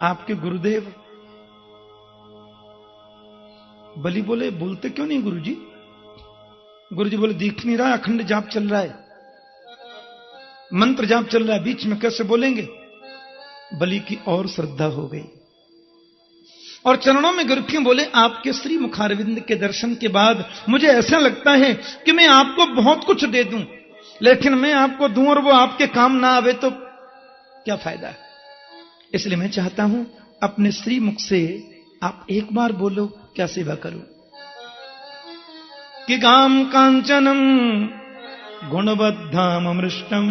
आपके गुरुदेव। बलि बोले बोलते क्यों नहीं गुरुजी? गुरुजी बोले दिख नहीं रहा, अखंड जाप चल रहा है, मंत्र जाप चल रहा है, बीच में कैसे बोलेंगे? बलि की और श्रद्धा हो गई और चरणों में गिर के बोले आपके श्री मुखारविंद के दर्शन के बाद मुझे ऐसा लगता है कि मैं आपको बहुत कुछ दे दूं, लेकिन मैं आपको दूं और वो आपके काम ना आवे तो क्या फायदा है। इसलिए मैं चाहता हूं अपने श्री मुख से आप एक बार बोलो, क्या सेवा करूं? कि गाम कांचनम गुणबद्धाम अमृष्टम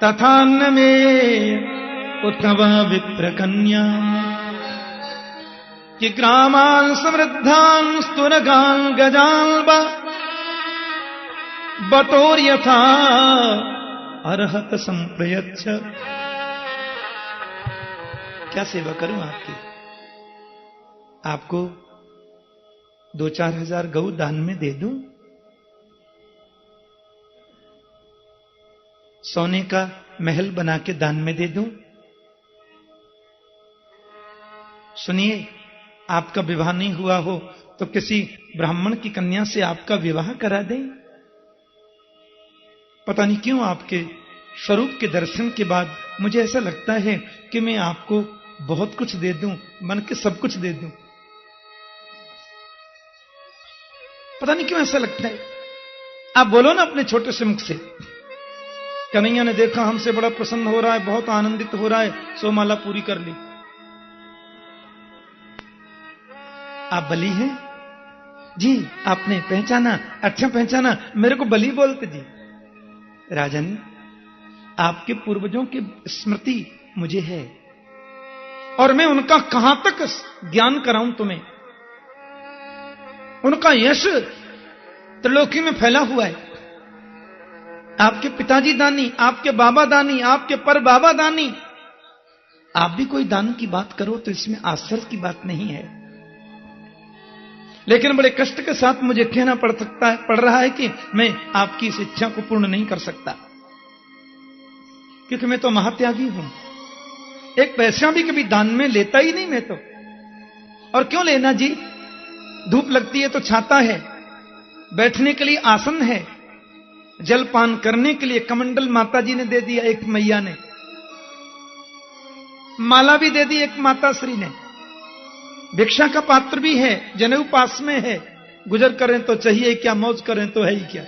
तथान्न में उत्तवा विप्रकन्या कि ग्रामान समृद्धान स्तुनगान गजान बतोर यथा अर्हत संप्रयच्छ। क्या सेवा करूं आपकी? आपको 2-4 हजार गऊ दान में दे दूं? सोने का महल बना के दान में दे दूं? सुनिए, आपका विवाह नहीं हुआ हो तो किसी ब्राह्मण की कन्या से आपका विवाह करा दें। पता नहीं क्यों आपके स्वरूप के दर्शन के बाद मुझे ऐसा लगता है कि मैं आपको बहुत कुछ दे दूं, मन के सब कुछ दे दूं। पता नहीं क्यों ऐसा लगता है। आप बोलो ना अपने छोटे से मुख से, कन्हैया ने देखा हमसे बड़ा प्रसन्न हो रहा है, बहुत आनंदित हो रहा है, सो माला पूरी कर ली। आप बलि हैं जी? आपने पहचाना? अच्छा पहचाना, मेरे को बलि बोलते जी। राजन, आपके पूर्वजों की स्मृति मुझे है और मैं उनका कहां तक ज्ञान कराऊं तुम्हें। उनका यश त्रिलोकी में फैला हुआ है। आपके पिताजी दानी, आपके बाबा दानी, आपके पर बाबा दानी, आप भी कोई दान की बात करो तो इसमें आश्चर्य की बात नहीं है। लेकिन बड़े कष्ट के साथ मुझे कहना पड़ रहा है कि मैं आपकी इस इच्छा को पूर्ण नहीं कर सकता, क्योंकि मैं तो महात्यागी हूं। एक पैसा भी कभी दान में लेता ही नहीं मैं तो। और क्यों लेना जी? धूप लगती है तो छाता है, बैठने के लिए आसन है, जलपान करने के लिए कमंडल माता जी ने दे दिया, एक मैया ने माला भी दे दी, एक माता श्री ने भिक्षा का पात्र भी है, जनेऊ पास में है, गुजर करें तो चाहिए क्या, मौज करें तो है ही क्या।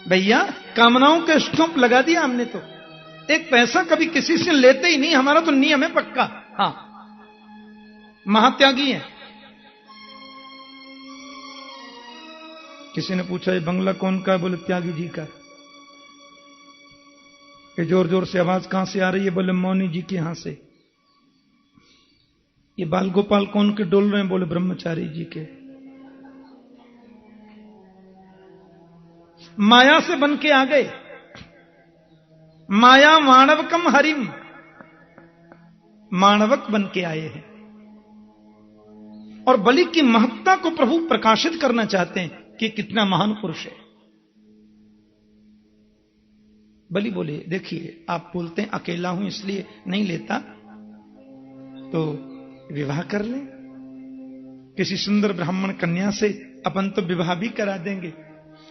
भैया कामनाओं के स्टॉप लगा दिया हमने तो। एक पैसा कभी किसी से लेते ही नहीं, हमारा तो नियम है पक्का। हाँ, महात्यागी है। किसी ने पूछा ये बंगला कौन का? बोले त्यागी जी का। ये जोर जोर से आवाज कहां से आ रही है? बोले मौनी जी के यहां से। ये बाल गोपाल कौन के डोल रहे हैं? बोले ब्रह्मचारी जी के। माया से बन के आ गए। माया मानवकम हरिम, मानवक बन के आए हैं और बलि की महत्ता को प्रभु प्रकाशित करना चाहते हैं कि कितना महान पुरुष है। बलि बोले देखिए, आप बोलते हैं अकेला हूं इसलिए नहीं लेता, तो विवाह कर ले किसी सुंदर ब्राह्मण कन्या से, अपन तो विवाह भी करा देंगे।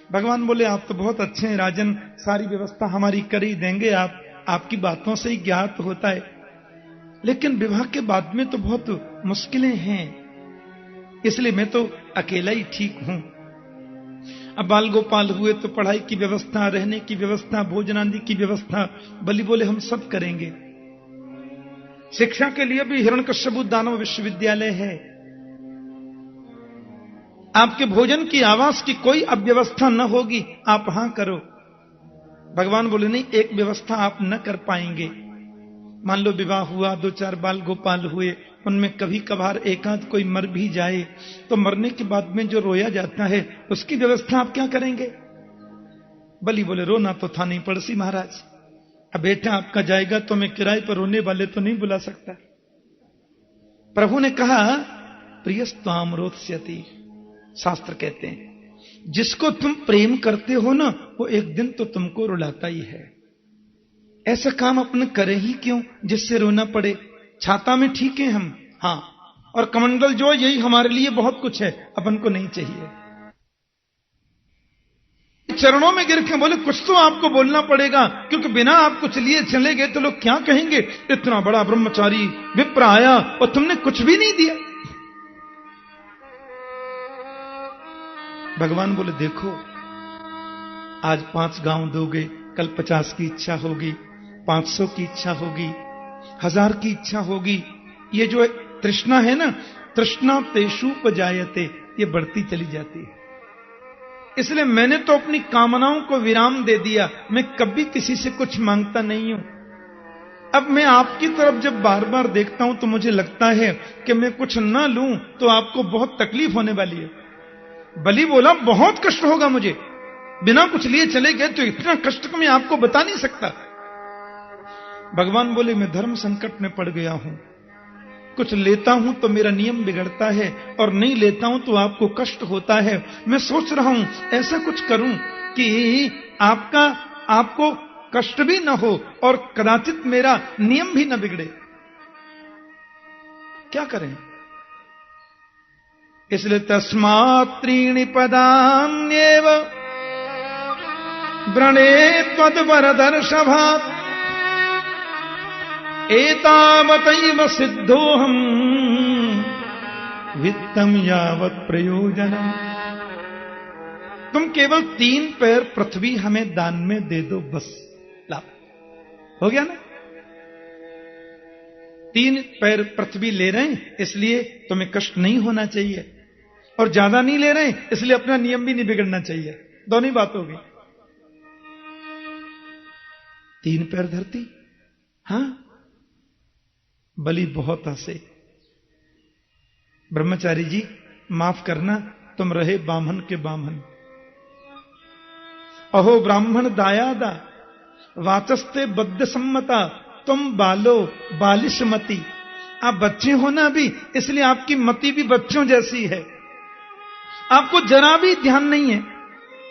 भगवान बोले आप तो बहुत अच्छे हैं राजन, सारी व्यवस्था हमारी कर ही देंगे, आपकी बातों से ही ज्ञात होता है, लेकिन विवाह के बाद में तो बहुत मुश्किलें हैं, इसलिए मैं तो अकेला ही ठीक हूं। अब बाल गोपाल हुए तो पढ़ाई की व्यवस्था, रहने की व्यवस्था, भोजनादि की व्यवस्था, बलि बोले हम सब करेंगे। शिक्षा के लिए भी हिरण्यकश्यप दानव विश्वविद्यालय है। आपके भोजन की, आवास की कोई अब व्यवस्था न होगी, आप हां करो। भगवान बोले नहीं, एक व्यवस्था आप न कर पाएंगे। मान लो विवाह हुआ, 2-4 बाल गोपाल हुए, उनमें कभी कभार एकांत कोई मर भी जाए तो मरने के बाद में जो रोया जाता है उसकी व्यवस्था आप क्या करेंगे? बलि बोले रोना तो था नहीं पड़ोसी महाराज, अब बेटा आपका जाएगा तो मैं किराए पर रोने वाले तो नहीं बुला सकता। प्रभु ने कहा प्रियस्त्वाम रोत्स्यति, शास्त्र कहते हैं जिसको तुम प्रेम करते हो ना, वो एक दिन तो तुमको रुलाता ही है। ऐसा काम अपन करे ही क्यों जिससे रोना पड़े? छाता में ठीक है हम, हाँ, और कमंडल जो यही हमारे लिए बहुत कुछ है, अपन को नहीं चाहिए। चरणों में गिर के बोले कुछ तो आपको बोलना पड़ेगा, क्योंकि बिना आप कुछ लिए चले गए तो लोग क्या कहेंगे, इतना बड़ा ब्रह्मचारी विप्र आया और तुमने कुछ भी नहीं दिया। भगवान बोले देखो, आज 5 गांव दोगे, कल 50 की इच्छा होगी, 500 की इच्छा होगी, 1000 की इच्छा होगी। ये जो तृष्णा है ना, तृष्णा तेषूपजायते, ये बढ़ती चली जाती है। इसलिए मैंने तो अपनी कामनाओं को विराम दे दिया, मैं कभी किसी से कुछ मांगता नहीं हूं। अब मैं आपकी तरफ जब बार बार देखता हूं तो मुझे लगता है कि मैं कुछ ना लूं तो आपको बहुत तकलीफ होने वाली है। बलि बोला बहुत कष्ट होगा मुझे, बिना कुछ लिए चले गए तो इतना कष्ट मैं आपको बता नहीं सकता। भगवान बोले मैं धर्म संकट में पड़ गया हूं, कुछ लेता हूं तो मेरा नियम बिगड़ता है और नहीं लेता हूं तो आपको कष्ट होता है। मैं सोच रहा हूं ऐसा कुछ करूं कि आपको कष्ट भी न हो और कदाचित मेरा नियम भी न बिगड़े। क्या करें? इसलिए तस्मात् त्रीणि पदान्येव व्रणे त्वद्वरदर्शभात् एतावतैव सिद्धोऽहम् वित्तम यावत् प्रयोजनम्। तुम केवल 3 पैर पृथ्वी हमें दान में दे दो, बस ला, हो गया ना। 3 पैर पृथ्वी ले रहे हैं इसलिए तुम्हें कष्ट नहीं होना चाहिए, और ज्यादा नहीं ले रहे हैं इसलिए अपना नियम भी नहीं बिगड़ना चाहिए। दोनों ही बात हो गई। 3 पैर धरती, हां। बलि बहुत हंसे। ब्रह्मचारी जी माफ करना, तुम रहे बामन के बामन। अहो ब्राह्मण दायादा वाचस्ते बद्ध सम्मता, तुम बालो बालिशमती। आप बच्चे हो ना अभी, इसलिए आपकी मति भी बच्चों जैसी है, आपको जरा भी ध्यान नहीं है।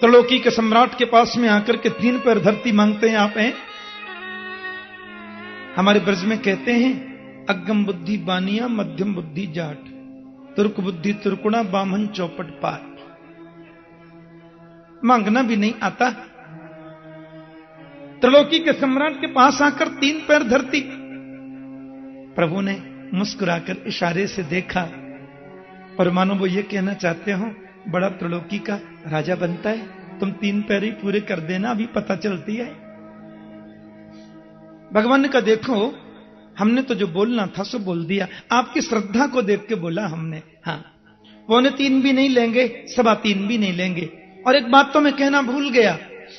त्रिलोकी के सम्राट के पास में आकर के 3 पैर धरती मांगते हैं आप हैं। हमारे ब्रज में कहते हैं अगम बुद्धि बानिया मध्यम बुद्धि जाट, तुर्क बुद्धि तुर्कुणा बामन चौपट पाट। मांगना भी नहीं आता। त्रिलोकी के सम्राट के पास आकर 3 पैर धरती। प्रभु ने मुस्कुराकर इशारे से देखा और मानो वो ये कहना चाहते हो बड़ा त्रिलोकी का राजा बनता है, तुम 3 पैर ही पूरे कर देना, अभी पता चलती है। भगवान ने कहा देखो, हमने तो जो बोलना था सो बोल दिया, आपकी श्रद्धा को देख के बोला हमने। हाँ, 3.25 भी नहीं लेंगे, 3.25 भी नहीं लेंगे। और एक बात तो मैं कहना भूल गया,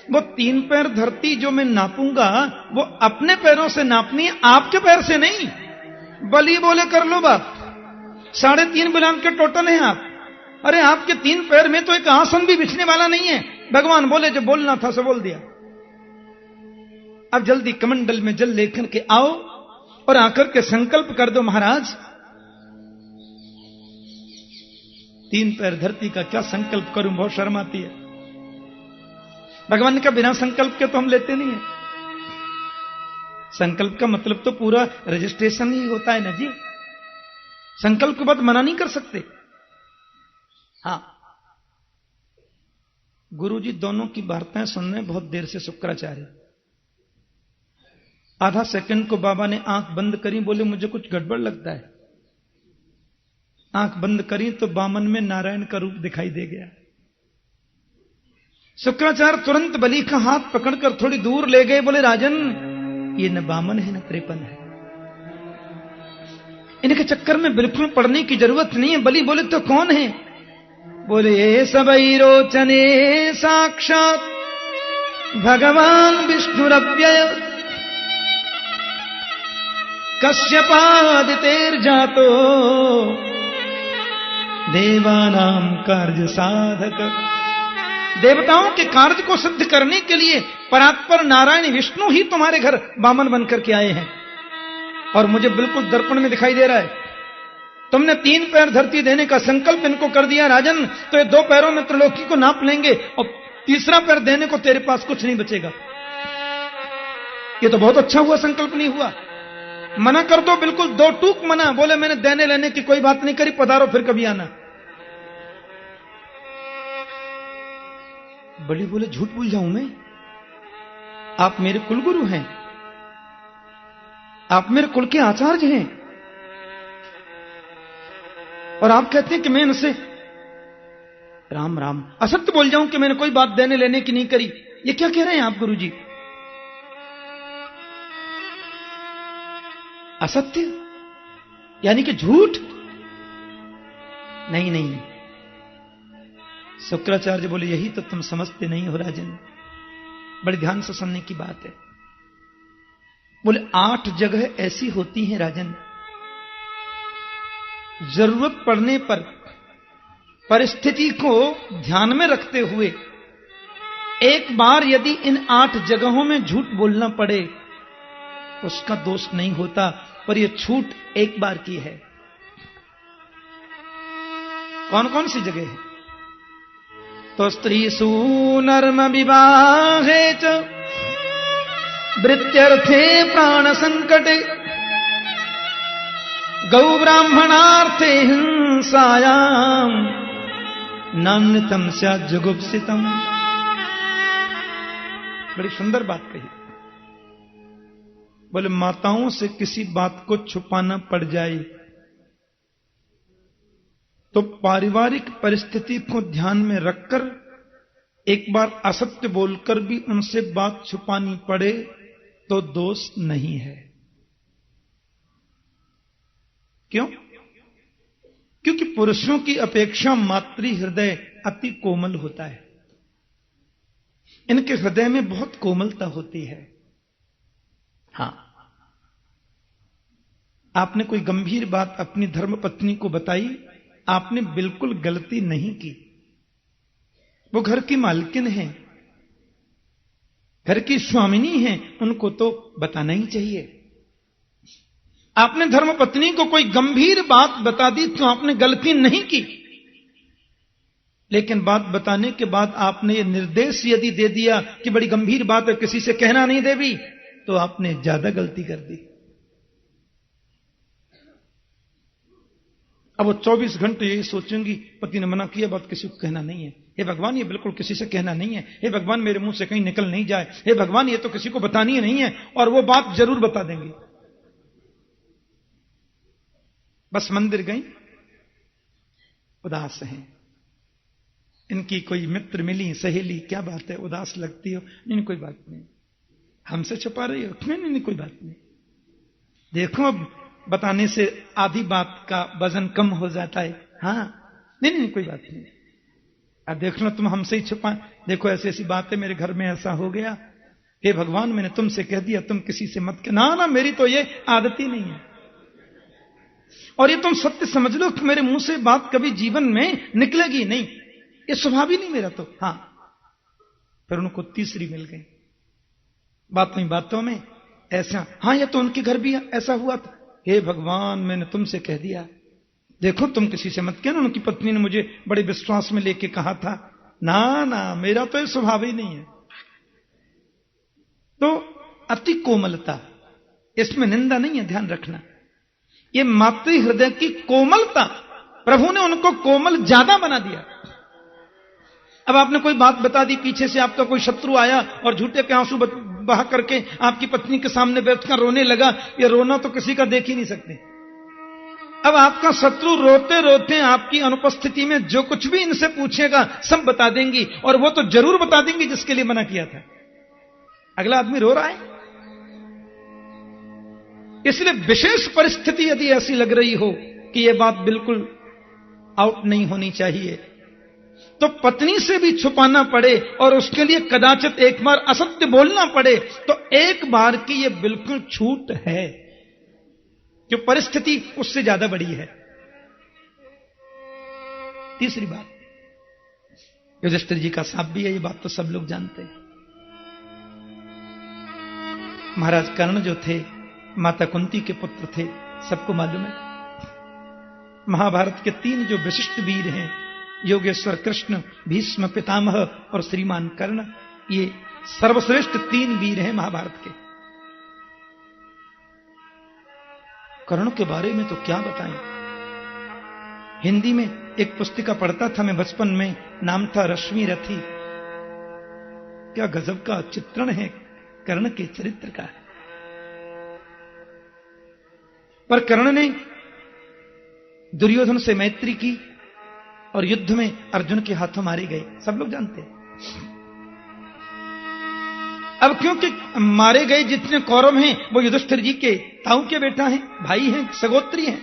वो 3 पैर धरती जो मैं नापूंगा वो अपने पैरों से नापनी है, आपके पैर से नहीं। बलि बोले कर लो बात, 3.5 बिलान के टोटल हैं आप। अरे आपके 3 पैर में तो एक आसन भी बिछने वाला नहीं है। भगवान बोले जो बोलना था सो बोल दिया। अब जल्दी कमंडल में जल लेकर के आओ और आकर के संकल्प कर दो महाराज। 3 पैर धरती का क्या संकल्प करूं, बहुत शर्म आती है। भगवान का बिना संकल्प के तो हम लेते नहीं है। संकल्प का मतलब तो पूरा रजिस्ट्रेशन ही होता है ना जी। संकल्प के बाद मना नहीं कर सकते। हाँ, गुरुजी दोनों की वार्ताएं सुन रहे बहुत देर से। शुक्राचार्य आधा सेकंड को बाबा ने आंख बंद करी, बोले मुझे कुछ गड़बड़ लगता है। आंख बंद करी तो बामन में नारायण का रूप दिखाई दे गया। शुक्राचार्य तुरंत बलि का हाथ पकड़कर थोड़ी दूर ले गए, बोले राजन ये न बामन है न त्रेपन है, इनके चक्कर में बिल्कुल पड़ने की जरूरत नहीं है। बलि बोले तो कौन है? बोले सबई रोचने साक्षात भगवान विष्णुरव्यय कश्यपादितेर्जातो देवानां कार्य साधक। देवताओं के कार्य को सिद्ध करने के लिए परात्पर नारायण विष्णु ही तुम्हारे घर बामन बनकर के आए हैं। और मुझे बिल्कुल दर्पण में दिखाई दे रहा है, तुमने 3 पैर धरती देने का संकल्प इनको कर दिया राजन, तो ये 2 पैरों में त्रिलोकी को नाप लेंगे और तीसरा पैर देने को तेरे पास कुछ नहीं बचेगा। ये तो बहुत अच्छा हुआ, संकल्प नहीं हुआ। मना कर दो, बिल्कुल दो टूक मना। बोले मैंने देने लेने की कोई बात नहीं करी, पधारो फिर कभी आना। बलि बोले झूठ बोल जाऊं मैं? आप मेरे कुलगुरु हैं, आप मेरे कुल के आचार्य हैं, और आप कहते हैं कि मैं इनसे राम राम असत्य बोल जाऊं कि मैंने कोई बात देने लेने की नहीं करी। ये क्या कह रहे हैं आप गुरुजी? असत्य यानी कि झूठ? नहीं नहीं, शुक्राचार्य बोले यही तो तुम समझते नहीं हो राजन, बड़े ध्यान से सुनने की बात है। बोले 8 जगह ऐसी होती हैं राजन, जरूरत पड़ने पर परिस्थिति को ध्यान में रखते हुए एक बार यदि इन 8 जगहों में झूठ बोलना पड़े तो उसका दोष नहीं होता, पर यह छूट एक बार की है। कौन कौन सी जगह है? तो स्त्री सूनर्म विवाहे च वृत्यर्थे प्राण संकटे गौ ब्राह्मणार्थे हिंसायाम नान्यतम स्यात् जुगुप्सितम। बड़ी सुंदर बात कही। बोले माताओं से किसी बात को छुपाना पड़ जाए तो पारिवारिक परिस्थिति को ध्यान में रखकर एक बार असत्य बोलकर भी उनसे बात छुपानी पड़े तो दोष नहीं है। क्यों? क्योंकि पुरुषों की अपेक्षा मातृ हृदय अति कोमल होता है। इनके हृदय में बहुत कोमलता होती है। हां, आपने कोई गंभीर बात अपनी धर्मपत्नी को बताई, आपने बिल्कुल गलती नहीं की। वो घर की मालकिन है, घर की स्वामिनी है, उनको तो बताना ही चाहिए। आपने धर्मपत्नी को कोई गंभीर बात बता दी तो आपने गलती नहीं की, लेकिन बात बताने के बाद आपने ये निर्देश यदि दे दिया कि बड़ी गंभीर बात है, किसी से कहना नहीं देवी, तो आपने ज्यादा गलती कर दी। अब वो 24 घंटे यही सोचेंगी पति ने मना किया, बात किसी को कहना नहीं है। हे भगवान, ये बिल्कुल किसी से कहना नहीं है। हे भगवान, मेरे मुंह से कहीं निकल नहीं जाए। हे भगवान, ये तो किसी को बतानी ही नहीं है। और वो बात जरूर बता देंगी। बस मंदिर गई, उदास हैं। इनकी कोई मित्र मिली, सहेली, क्या बात है उदास लगती हो? नहीं, कोई बात नहीं। हमसे छुपा रही हो? नहीं, कोई बात नहीं। देखो, अब बताने से आधी बात का वजन कम हो जाता है। हाँ, नहीं, कोई बात नहीं। अब देख लो, तुम हमसे ही छुपा। देखो, ऐसी ऐसी बात है, मेरे घर में ऐसा हो गया। हे भगवान, मैंने तुमसे कह दिया, तुम किसी से मत कहना। ना, मेरी तो ये आदत ही नहीं है। और ये तुम सत्य समझ लो कि मेरे मुंह से बात कभी जीवन में निकलेगी नहीं, ये स्वभाव ही नहीं मेरा तो। हाँ, फिर उनको तीसरी मिल गई। बातों में ऐसा, हाँ, ये तो उनके घर भी ऐसा हुआ था। हे भगवान, मैंने तुमसे कह दिया, देखो तुम किसी से मत कहना। उनकी पत्नी ने मुझे बड़े विश्वास में लेके कहा था। ना, मेरा तो ये स्वभाव ही नहीं है। तो अति कोमलता, इसमें निंदा नहीं है, ध्यान रखना। ये मातृ हृदय की कोमलता, प्रभु ने उनको कोमल ज्यादा बना दिया। अब आपने कोई बात बता दी, पीछे से आपका कोई शत्रु आया और झूठे के आंसू बहा करके आपकी पत्नी के सामने बैठकर रोने लगा। ये रोना तो किसी का देख ही नहीं सकते। अब आपका शत्रु रोते रोते आपकी अनुपस्थिति में जो कुछ भी इनसे पूछेगा सब बता देंगी, और वो तो जरूर बता देंगी जिसके लिए मना किया था। अगला आदमी रो रहा है, इसलिए विशेष परिस्थिति यदि ऐसी लग रही हो कि यह बात बिल्कुल आउट नहीं होनी चाहिए, तो पत्नी से भी छुपाना पड़े और उसके लिए कदाचित एक बार असत्य बोलना पड़े, तो एक बार की यह बिल्कुल छूट है, जो परिस्थिति उससे ज्यादा बड़ी है। तीसरी बात, युधिष्ठिर जी का साप भी है, ये बात तो सब लोग जानते हैं। महाराज कर्ण जो थे, माता कुंती के पुत्र थे, सबको मालूम है। महाभारत के 3 जो विशिष्ट वीर हैं, योगेश्वर कृष्ण, भीष्म पितामह और श्रीमान कर्ण, ये सर्वश्रेष्ठ 3 वीर हैं महाभारत के। कर्ण के बारे में तो क्या बताएं। हिंदी में एक पुस्तिका पढ़ता था मैं बचपन में, नाम था रश्मि रथी। क्या गजब का चित्रण है कर्ण के चरित्र का। पर कर्ण ने दुर्योधन से मैत्री की और युद्ध में अर्जुन के हाथों मारे गए, सब लोग जानते हैं। अब क्योंकि मारे गए जितने कौरव हैं वो युधिष्ठिर जी के ताऊ के बेटा हैं, भाई हैं, सगोत्री हैं,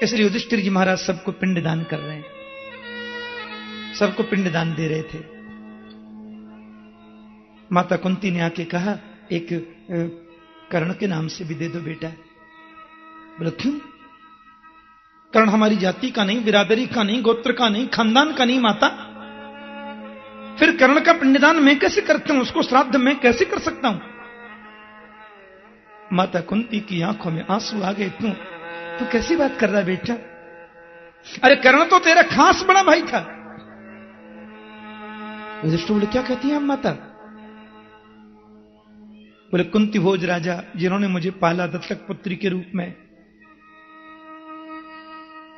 इसलिए युधिष्ठिर जी महाराज सबको पिंडदान कर रहे हैं, सबको पिंडदान दे रहे थे। माता कुंती ने आके कहा एक कर्ण के नाम से भी दे दो बेटा। बोले क्यों? कर्ण हमारी जाति का नहीं, बिरादरी का नहीं, गोत्र का नहीं, खानदान का नहीं माता। फिर कर्ण का पिंडदान मैं कैसे करता हूं, उसको श्राद्ध मैं कैसे कर सकता हूं? माता कुंती की आंखों में आंसू आ गए। क्यों? तू कैसी बात कर रहा बेटा? अरे कर्ण तो तेरा खास बड़ा भाई था। युधिष्ठिर बोले क्या कहती हैं आप माता? बोले कुंती भोज राजा जिन्होंने मुझे पाला दत्तक पुत्री के रूप में,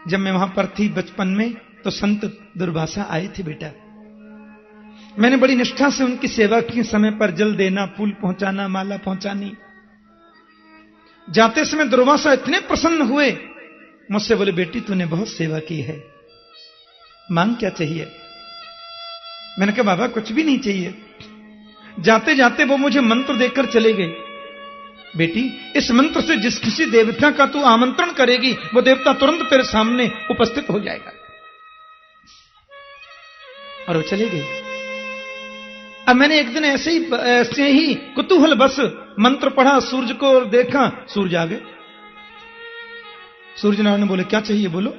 जब मैं वहां पर थी बचपन में तो संत दुर्वासा आए थे बेटा। मैंने बड़ी निष्ठा से उनकी सेवा की, समय पर जल देना, फूल पहुंचाना, माला पहुंचानी। जाते समय दुर्वासा इतने प्रसन्न हुए मुझसे, बोले बेटी तूने बहुत सेवा की है, मांग क्या चाहिए? मैंने कहा बाबा कुछ भी नहीं चाहिए। जाते जाते वो मुझे मंत्र देकर चले गए, बेटी इस मंत्र से जिस किसी देवता का तू आमंत्रण करेगी वो देवता तुरंत तेरे सामने उपस्थित हो जाएगा। और वो चले गए। अब मैंने एक दिन ऐसे ही कुतूहल बस मंत्र पढ़ा, सूरज को और देखा, सूरज आ गए। सूर्य नारायण बोले क्या चाहिए बोलो?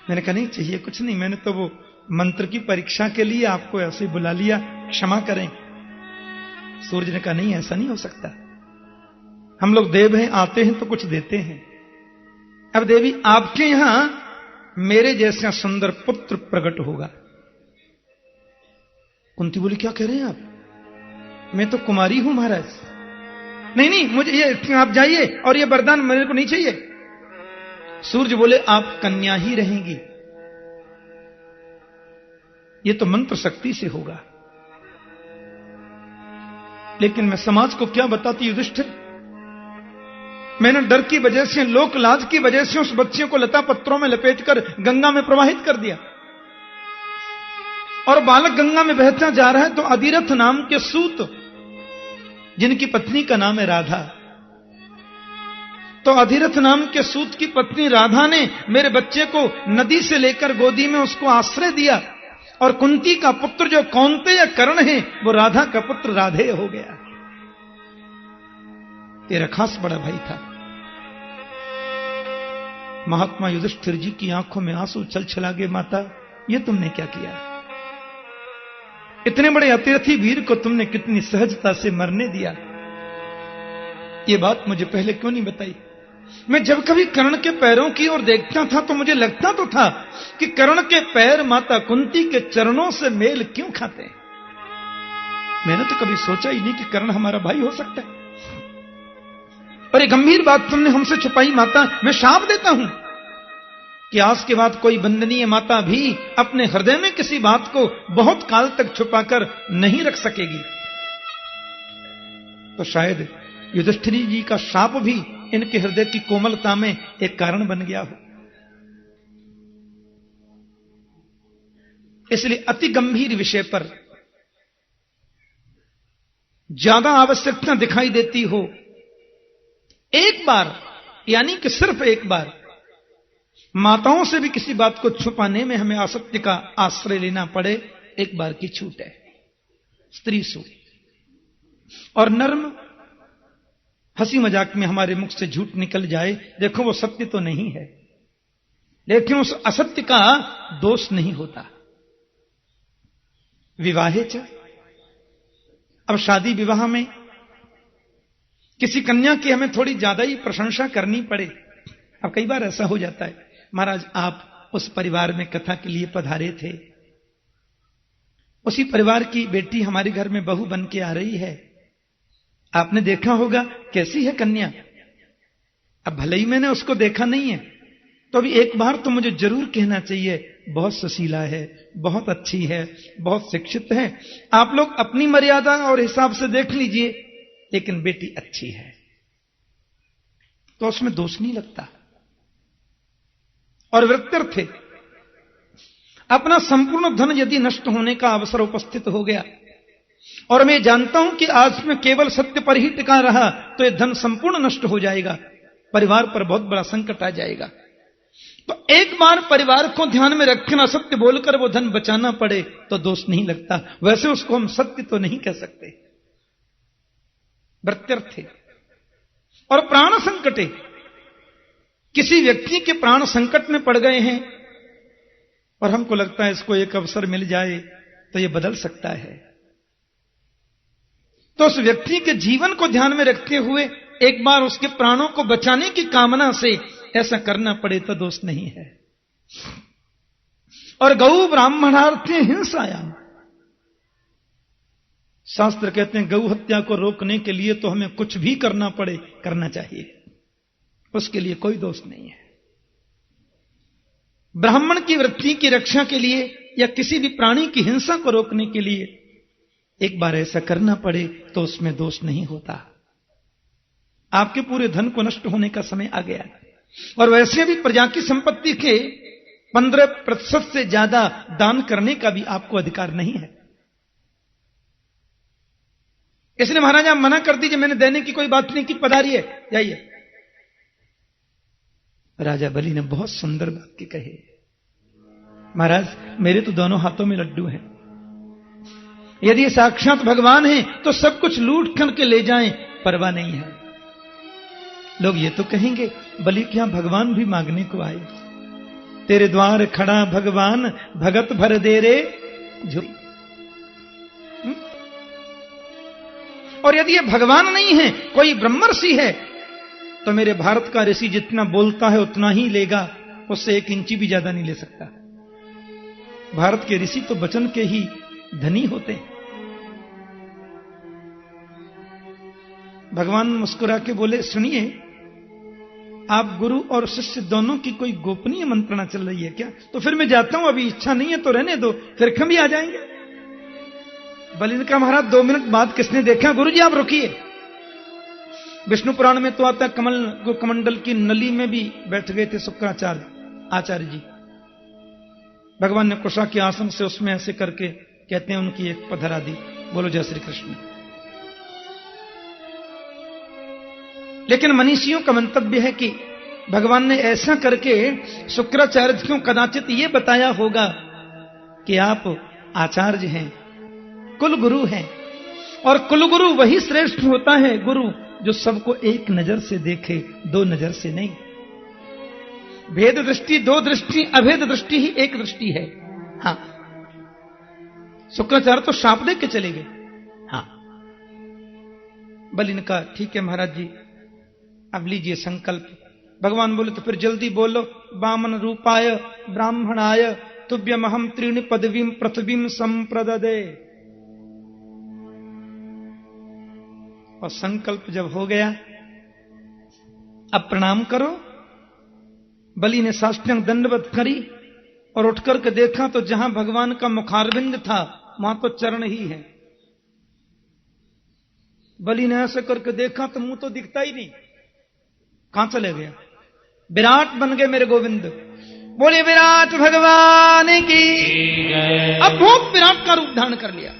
मैंने कहा नहीं चाहिए कुछ नहीं, मैंने तो वो मंत्र की परीक्षा के लिए आपको ऐसे ही बुला लिया, क्षमा करें। सूर्य ने कहा नहीं ऐसा नहीं हो सकता, हम लोग देव हैं, आते हैं तो कुछ देते हैं। अब देवी आपके यहां मेरे जैसा सुंदर पुत्र प्रकट होगा। कुंती बोली क्या कह रहे हैं आप? मैं तो कुमारी हूं महाराज। नहीं नहीं मुझे ये, आप जाइए और ये वरदान मेरे को नहीं चाहिए। सूर्य बोले आप कन्या ही रहेंगी, ये तो मंत्र शक्ति से होगा। लेकिन मैं समाज को क्या बताती युधिष्ठिर? मैंने डर की वजह से, लोक लाज की वजह से उस बच्चे को लता पत्रों में लपेटकर गंगा में प्रवाहित कर दिया। और बालक गंगा में बहता जा रहा है तो अधिरथ नाम के सूत, जिनकी पत्नी का नाम है राधा, तो अधिरथ नाम के सूत की पत्नी राधा ने मेरे बच्चे को नदी से लेकर गोदी में उसको आश्रय दिया। और कुंती का पुत्र जो कौन्तेय कर्ण है वो राधा का पुत्र राधेय हो गया। तेरा खास बड़ा भाई था। महात्मा युधिष्ठिर जी की आंखों में आंसू छल छला गए। माता ये तुमने क्या किया? इतने बड़े अतिरथी वीर को तुमने कितनी सहजता से मरने दिया। ये बात मुझे पहले क्यों नहीं बताई? मैं जब कभी कर्ण के पैरों की ओर देखता था तो मुझे लगता तो था कि कर्ण के पैर माता कुंती के चरणों से मेल क्यों खाते हैं। मैंने तो कभी सोचा ही नहीं कि कर्ण हमारा भाई हो सकता है। और ये गंभीर बात तुमने हमसे छुपाई माता। मैं शाप देता हूं कि आज के बाद कोई वंदनीय माता भी अपने हृदय में किसी बात को बहुत काल तक छुपाकर नहीं रख सकेगी। तो शायद युधिष्ठिर जी का शाप भी इनके हृदय की कोमलता में एक कारण बन गया हो। इसलिए अति गंभीर विषय पर ज्यादा आवश्यकता दिखाई देती हो, एक बार यानी कि सिर्फ एक बार माताओं से भी किसी बात को छुपाने में हमें असत्य का आश्रय लेना पड़े, एक बार की छूट है। स्त्री सूक्त और नर्म हंसी मजाक में हमारे मुख से झूठ निकल जाए, देखो वो सत्य तो नहीं है, लेकिन उस असत्य का दोष नहीं होता। विवाहे च, अब शादी विवाह में किसी कन्या की हमें थोड़ी ज्यादा ही प्रशंसा करनी पड़े। अब कई बार ऐसा हो जाता है, महाराज आप उस परिवार में कथा के लिए पधारे थे, उसी परिवार की बेटी हमारे घर में बहू बन के आ रही है, आपने देखा होगा कैसी है कन्या। अब भले ही मैंने उसको देखा नहीं है, तो अभी एक बार तो मुझे जरूर कहना चाहिए, बहुत सुशीला है, बहुत अच्छी है, बहुत शिक्षित है। आप लोग अपनी मर्यादा और हिसाब से देख लीजिए, लेकिन बेटी अच्छी है, तो उसमें दोष नहीं लगता। और वृत्तर्थ थे, अपना संपूर्ण धन यदि नष्ट होने का अवसर उपस्थित हो गया, और मैं जानता हूं कि आज में केवल सत्य पर ही टिका रहा तो यह धन संपूर्ण नष्ट हो जाएगा, परिवार पर बहुत बड़ा संकट आ जाएगा, तो एक बार परिवार को ध्यान में रखना, सत्य बोलकर वो धन बचाना पड़े तो दोष नहीं लगता। वैसे उसको हम सत्य तो नहीं कह सकते। वृत्तर्थ और प्राण संकटे, किसी व्यक्ति के प्राण संकट में पड़ गए हैं और हमको लगता है इसको एक अवसर मिल जाए तो ये बदल सकता है, तो उस व्यक्ति के जीवन को ध्यान में रखते हुए एक बार उसके प्राणों को बचाने की कामना से ऐसा करना पड़े तो दोष नहीं है। और गौ ब्राह्मणार्थे हिंसायाम, शास्त्र कहते हैं गौ हत्या को रोकने के लिए तो हमें कुछ भी करना पड़े करना चाहिए, उसके लिए कोई दोष नहीं है। ब्राह्मण की वृत्ति की रक्षा के लिए या किसी भी प्राणी की हिंसा को रोकने के लिए एक बार ऐसा करना पड़े तो उसमें दोष नहीं होता। आपके पूरे धन को नष्ट होने का समय आ गया, और वैसे भी प्रजा की संपत्ति के 15% से ज्यादा दान करने का भी आपको अधिकार नहीं है। इसलिए महाराज आप मना कर दीजिए, मैंने देने की कोई बात नहीं की, पधारिए जाइए। राजा बलि ने बहुत सुंदर वाक्य कहे, महाराज मेरे तो दोनों हाथों में लड्डू हैं, यदि ये साक्षात भगवान हैं तो सब कुछ लूट करके ले जाएं, परवाह नहीं है। लोग ये तो कहेंगे बलि क्या भगवान भी मांगने को आए, तेरे द्वार खड़ा भगवान भगत भर दे रे झोली। और यदि ये भगवान नहीं है, कोई ब्रह्मर्षि है, तो मेरे भारत का ऋषि जितना बोलता है उतना ही लेगा, उससे 1 इंची भी ज्यादा नहीं ले सकता। भारत के ऋषि तो वचन के ही धनी होते हैं। भगवान मुस्कुरा के बोले, सुनिए, आप गुरु और शिष्य दोनों की कोई गोपनीय मंत्रणा चल रही है क्या? तो फिर मैं जाता हूं, अभी इच्छा नहीं है तो रहने दो, फिर हम भी आ जाएंगे। बलि ने कहा, महाराज 2 मिनट बाद किसने देखा? गुरु जी आप रुकिए। विष्णु पुराण में तो आता है कमंडल की नली में भी बैठ गए थे शुक्राचार्य आचार्य जी। भगवान ने कुशा के आसन से उसमें ऐसे करके कहते हैं उनकी एक पधरा दी। बोलो जय श्री कृष्ण। लेकिन मनीषियों का मंतव्य है कि भगवान ने ऐसा करके शुक्राचार्य को कदाचित ये बताया होगा कि आप आचार्य हैं, कुल गुरु हैं, और कुल गुरु वही श्रेष्ठ होता है गुरु जो सबको एक नजर से देखे, 2 नजर से नहीं। भेद दृष्टि 2 दृष्टि, अभेद दृष्टि ही एक दृष्टि है। हाँ, शुक्राचार्य तो शाप दे के चले गए। हाँ, बलि ने कहा ठीक है महाराज जी, अब लीजिए संकल्प। भगवान बोले तो फिर जल्दी बोलो। वामन रूपाय ब्राह्मणाय तुभ्यमहम 3 पदवीं पृथ्वीं संप्रददे। और संकल्प जब हो गया, अब प्रणाम करो। बलि ने साष्टांग दंडवत करी और उठकर के देखा तो जहां भगवान का मुखारविंद था वहां तो चरण ही है। बलि ने ऐसे करके देखा तो मुंह तो दिखता ही नहीं, कहां चले गया? विराट बन गए मेरे गोविंद। बोले विराट भगवान की। अब बहुत विराट का रूप धारण कर लिया।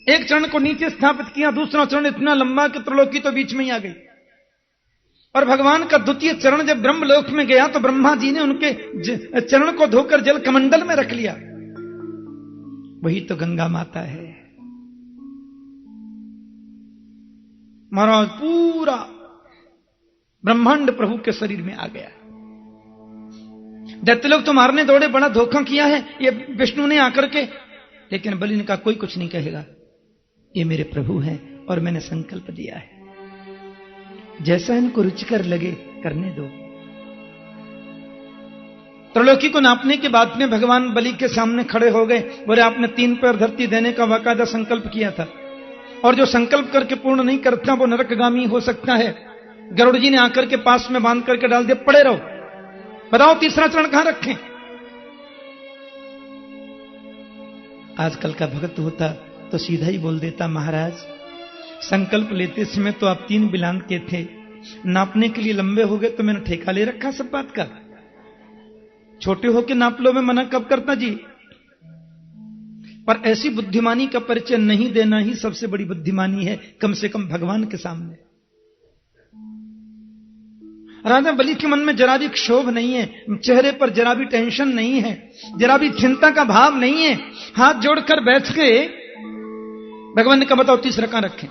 एक चरण को नीचे स्थापित किया, दूसरा चरण इतना लंबा कि त्रिलोकी तो बीच में ही आ गई। और भगवान का द्वितीय चरण जब ब्रह्मलोक में गया तो ब्रह्मा जी ने उनके चरण को धोकर जल कमंडल में रख लिया। वही तो गंगा माता है महाराज। पूरा ब्रह्मांड प्रभु के शरीर में आ गया। दैत्य लोग तो मारने दौड़े, बड़ा धोखा किया है ये विष्णु ने आकर के। लेकिन बलि ने कहा कोई कुछ नहीं कहेगा, ये मेरे प्रभु हैं और मैंने संकल्प दिया है, जैसा इनको रुचिकर लगे करने दो। त्रिलोकी को नापने के बाद में भगवान बलि के सामने खड़े हो गए। बोले आपने 3 पैर धरती देने का बाकायदा संकल्प किया था, और जो संकल्प करके पूर्ण नहीं करता वो नरकगामी हो सकता है। गरुड़ जी ने आकर के पास में बांध करके डाल दिया, पड़े रहो, बताओ तीसरा चरण कहां रखें। आजकल का भक्त होता तो सीधा ही बोल देता, महाराज संकल्प लेते समय तो आप 3 बिलान के थे, नापने के लिए लंबे हो गए तो मैंने ठेका ले रखा सब बात का, छोटे होके नाप लो, मैं मना कब करता जी। पर ऐसी बुद्धिमानी का परिचय नहीं देना ही सबसे बड़ी बुद्धिमानी है, कम से कम भगवान के सामने। राजा बलि के मन में जरा भी क्षोभ नहीं है, चेहरे पर जरा भी टेंशन नहीं है, जरा भी चिंता का भाव नहीं है। हाथ जोड़कर बैठ के भगवान ने कहा, बताओ तीसरा कहां रखें।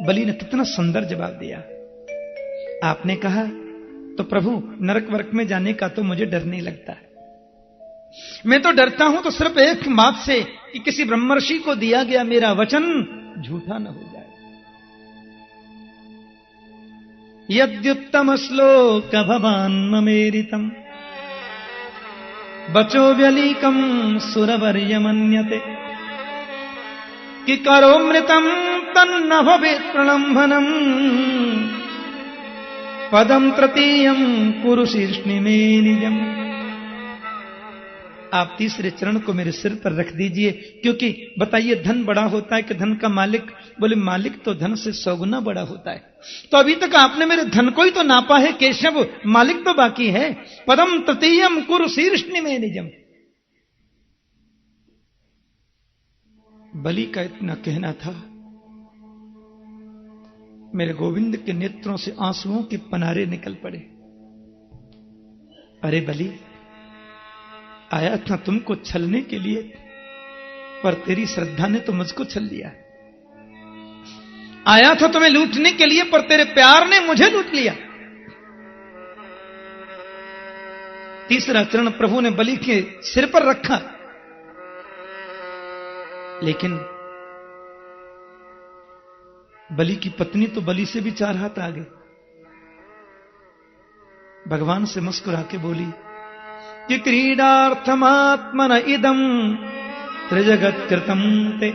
बलि ने कितना सुंदर जवाब दिया। आपने कहा तो प्रभु नरक वर्क में जाने का तो मुझे डर नहीं लगता, मैं तो डरता हूं तो सिर्फ एक बात से कि किसी ब्रह्मर्षि को दिया गया मेरा वचन झूठा न हो जाए। यद्युत्तम श्लोक भवान ममेरितम बचो व्यलीकम सुरवर्य मन्यते कि करोमृतम तन्न भवेत् प्रलंभनम पदम तृतीयम कुरु शीर्ष्णि में निजम। आप तीसरे चरण को मेरे सिर पर रख दीजिए, क्योंकि बताइए धन बड़ा होता है कि धन का मालिक? बोले मालिक तो धन से 100 गुना बड़ा होता है। तो अभी तक आपने मेरे धन को ही तो नापा है केशव, मालिक तो बाकी है। पदम तृतीयम कुरु शीर्ष्णि में निजम। बलि का इतना कहना था, मेरे गोविंद के नेत्रों से आंसुओं के पनारे निकल पड़े। अरे बलि, आया था तुमको छलने के लिए, पर तेरी श्रद्धा ने तो मुझको छल लिया। आया था तुम्हें लूटने के लिए, पर तेरे प्यार ने मुझे लूट लिया। तीसरा चरण प्रभु ने बलि के सिर पर रखा, लेकिन बलि की पत्नी तो बलि से भी 4 हाथ आगे। भगवान से मुस्कुरा के बोली कि क्रीडार्थमात्मन इदम त्रिजगत कृतम ते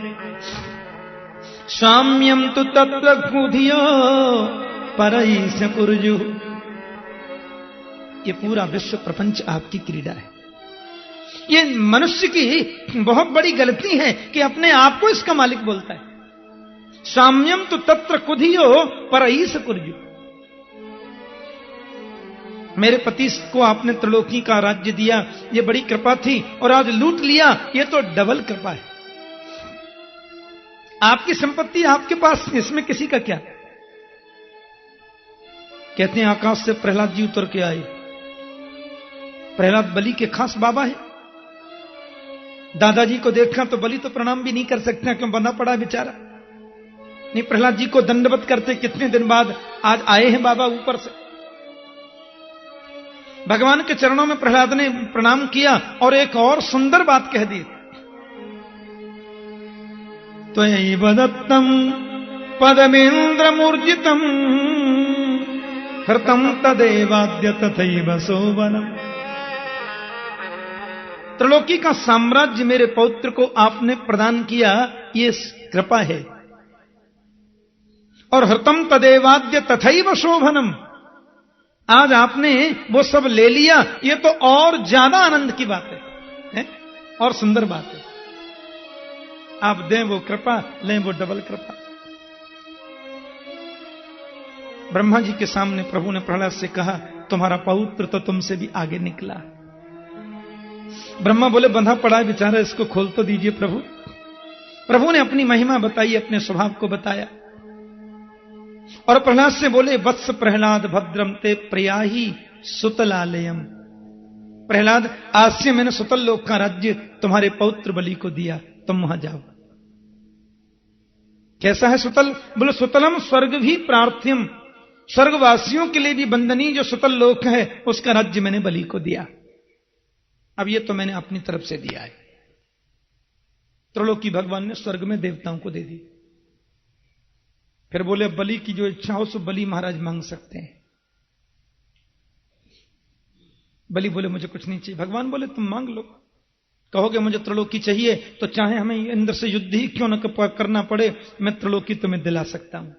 साम्यम तु तत्र कुधियो परईश पुरजु। ये पूरा विश्व प्रपंच आपकी क्रीड़ा है। ये मनुष्य की बहुत बड़ी गलती है कि अपने आप को इसका मालिक बोलता है। साम्यम तु तत्र कुधियो परईश पुरजु। मेरे पति को आपने त्रिलोकी का राज्य दिया, ये बड़ी कृपा थी, और आज लूट लिया, ये तो डबल कृपा है। आपकी संपत्ति आपके पास, इसमें किसी का क्या। कहते हैं आकाश से प्रहलाद जी उतर के आए। प्रहलाद बलि के खास बाबा है। दादाजी को देखा तो बलि तो प्रणाम भी नहीं कर सकते, क्यों बंधा पड़ा बेचारा। नहीं, प्रहलाद जी को दंडवत करते कितने दिन बाद आज आए हैं बाबा ऊपर से। भगवान के चरणों में प्रहलाद ने प्रणाम किया और एक और सुंदर बात कह दी। त्वयैव दत्तम पदमेन्द्र मूर्जितम हृतम तदेवाद्य तथैव सोवनम। त्रिलोकी का साम्राज्य मेरे पौत्र को आपने प्रदान किया, ये कृपा है। और हृतम तदेवाद्य तथैव शोभनम, आज आपने वो सब ले लिया, ये तो और ज्यादा आनंद की बात है और सुंदर बात है। आप दें वो कृपा, लें वो डबल कृपा। ब्रह्मा जी के सामने प्रभु ने प्रहलाद से कहा, तुम्हारा पौत्र तो तुमसे भी आगे निकला। ब्रह्मा बोले बंधा पड़ा है बेचारा, इसको खोल तो दीजिए प्रभु। प्रभु ने अपनी महिमा बताई, अपने स्वभाव को बताया, और प्रहलाद से बोले वत्स प्रहलाद भद्रम ते प्रियाही सुतलालयम। प्रहलाद, आज से मैंने सुतल लोक का राज्य तुम्हारे पौत्र बलि को दिया, तुम वहां जाओ। कैसा है सुतल? बोले सुतलम स्वर्ग भी प्रार्थ्यम, स्वर्गवासियों के लिए भी बंदनीय जो सुतल लोक है, उसका राज्य मैंने बलि को दिया। अब ये तो मैंने अपनी तरफ से दिया है। त्रिलोकी भगवान ने स्वर्ग में देवताओं को दे दी। फिर बोले बलि की जो इच्छा हो सो बलि महाराज मांग सकते हैं। बलि बोले मुझे कुछ नहीं चाहिए। भगवान बोले तुम मांग लो। कहोगे मुझे त्रिलोकी चाहिए तो चाहे हमें इंद्र से युद्ध ही क्यों न करना पड़े, मैं त्रिलोकी तुम्हें दिला सकता हूं।